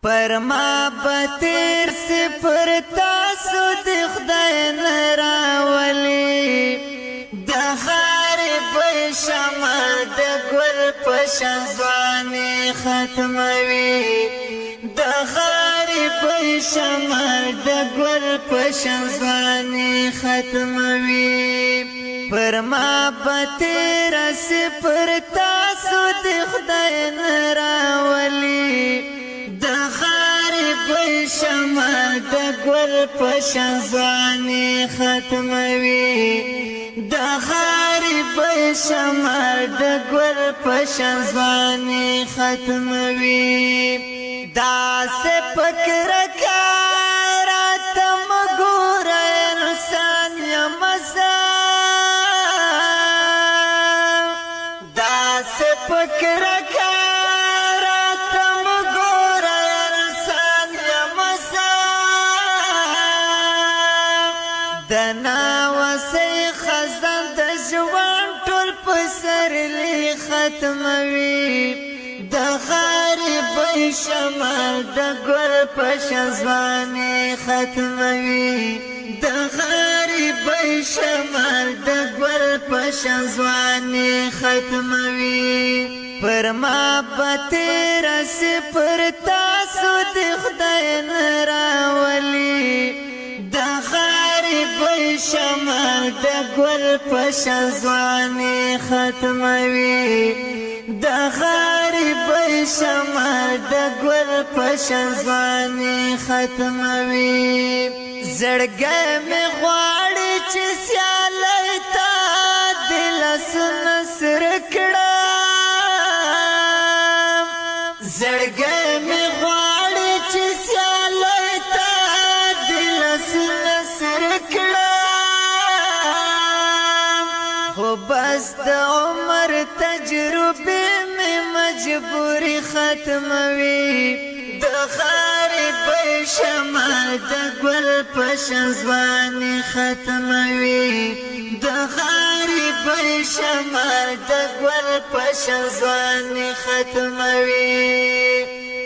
پر ما بتیر سی پر تاسو دی خدای نراولی دا غارب شمع دا گل پشن زوانی ختموی دا غارب شمع دا گل پشن زوانی ختموی پر ما بتیر سی پر تاسو دی خدای نراولی شمع دا گل پشن زوانی ختموی دا غارب شمع دا گل پشن زوانی ختموی دا سے پکر کارات مگور انسان یمسا دا سے پکر دنا وسی خزان د جوان ټول پسر لی ختموي د غارب شمع د ګل پشن ځواني ختموي د غارب شمع د ګل پشن ځواني ختموي پر ما بتیر سی پر تاسو د خدای نراولی شمع دا گل پشن زوانی ختموی دا غارب شمع دا گل پشن زوانی ختموی زړګی می غواړي چې سیالی تا دل سر کړم زړګی می غواړي چې سیالی تا دل سر کړم بس د عمر تجربه می مجبوری ختموي د غارب شمع د ګل پشن ځواني ختموي د غارب شمع د ګل پشن ځواني ختموي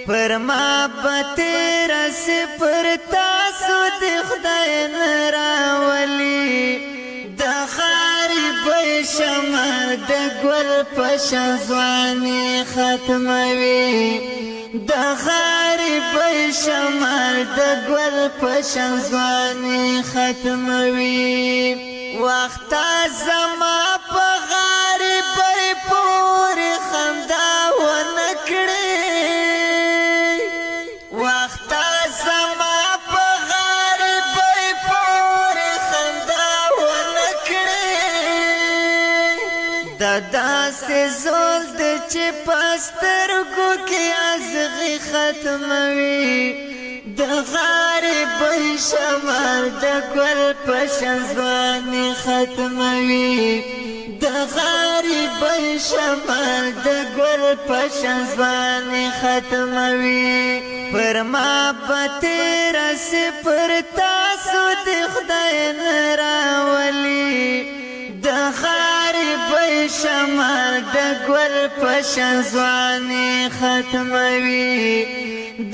پر ما بتیر سی پر تاسو د خدای نراولی شمع د ګل پشن ځواني ختموي د غارب شمع د ګل پشن ځواني ختموي وخت زما په غارب پورې خندا ونکړي وخت زما په غارب پورې خندا ونکړي دا سے زول د چې پسترګو کې ازغي ختموي د غارب شمع د ګل پشن ځواني ختموي د غارب شمع د ګل پشن ځواني ختموي پر ما بتیر سی پر تاسو د خدای نراولی د غارب شمع د ګل پشن ځواني ختموي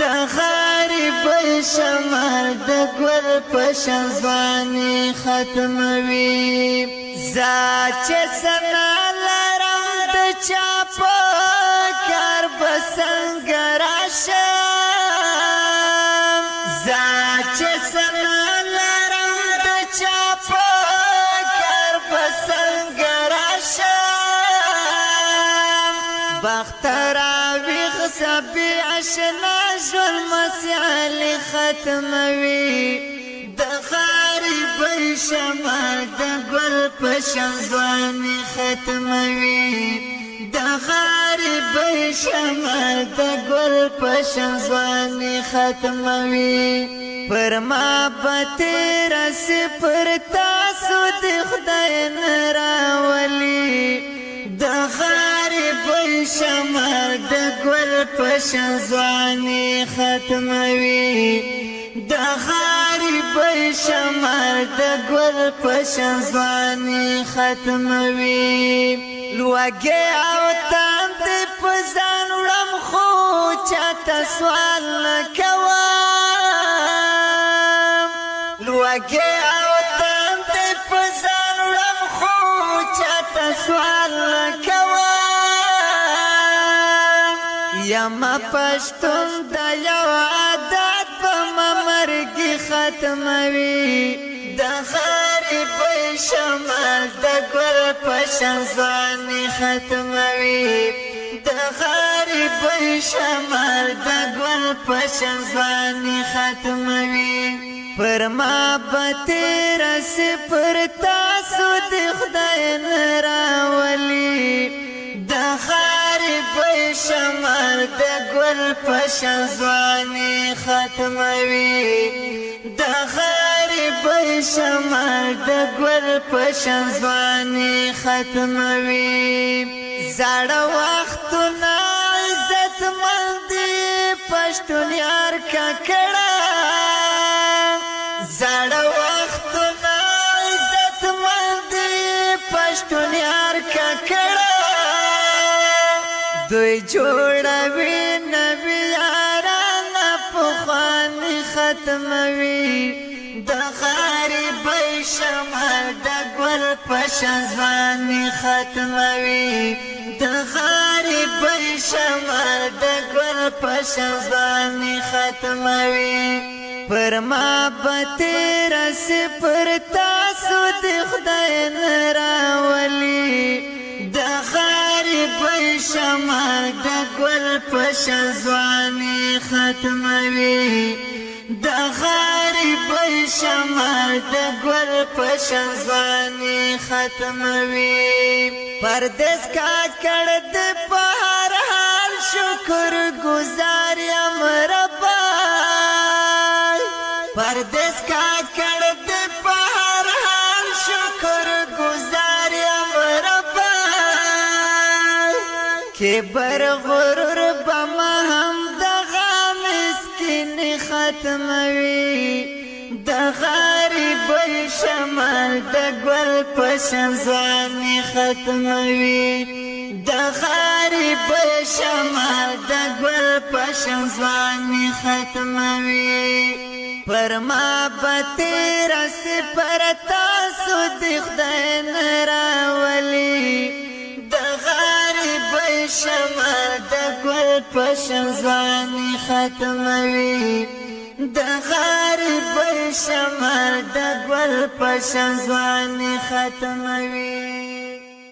د غارب شمع د ګل پشن ځواني ختموي زا چې سنا لرم د چا په کار بسنګ راشم زا چې سنا لرم د چا په بختراوی غصبی عشنا جل مسیعلی ختموی د غارب شمع د ګل پشن ځواني ختموي د غارب شمع د ګل پشن ځواني ختموي پر ما بتیر سی پر تاسو د خدای نراولی د غارب شمع د ګل پشن ځواني ختموي د غارب شمع د ګل پشن ځواني ختموي لوګي او تاند په ځان وړم خو چاته سوال مرګي او تم دې په ځان وړم خو چاته سوال کوم یم پښتون د یو عادت په مرګي ختموي د غریبۍ شمال د ګل په شان ځواني ختموي د غریبۍ شمال د ګل په شان ځواني ختموي پر ما به تېره سي پر تاسو د خدای نه راولي د غریبۍ شمال د ګل په شان ځواني ختموي د غریبۍ شمال د ګل په شان ځواني ختموي زړه وختونه عزتمندي پښتون یار ککړه زړه وختونه عزتمندي پښتون یار ککړه دوی جوړوي نبي یاران پخواني ختموي د غریبۍ شمال د ګل په شان ځواني ختموي د غریبۍ شمال د ګل په شان ځواني ختموي پر ما به تېره سي پر تاسو د خدای نه راولي د غریبۍ شمال د ګل په شان ځواني ختموي د غریبۍ شمال د ګل په شان ځواني ختموي پردیس کاج کړ د په هر حال شکر گزار یم ربا پردیس کاج کړ د په هر حال شکر گزار یم ربا کبر غرور بم هم دغه مسکین ختموي د غریبۍ شمال د ګل په شان ځواني ختموي د غریبۍ شمال د ګل په شان ځواني ختموي پر ما به تېره سي پر تاسو د خدای نه راولي د غریبۍ شمال د ګل په شان ځواني ختموي د غریبۍ شمال د ګل په شان ځواني ختموي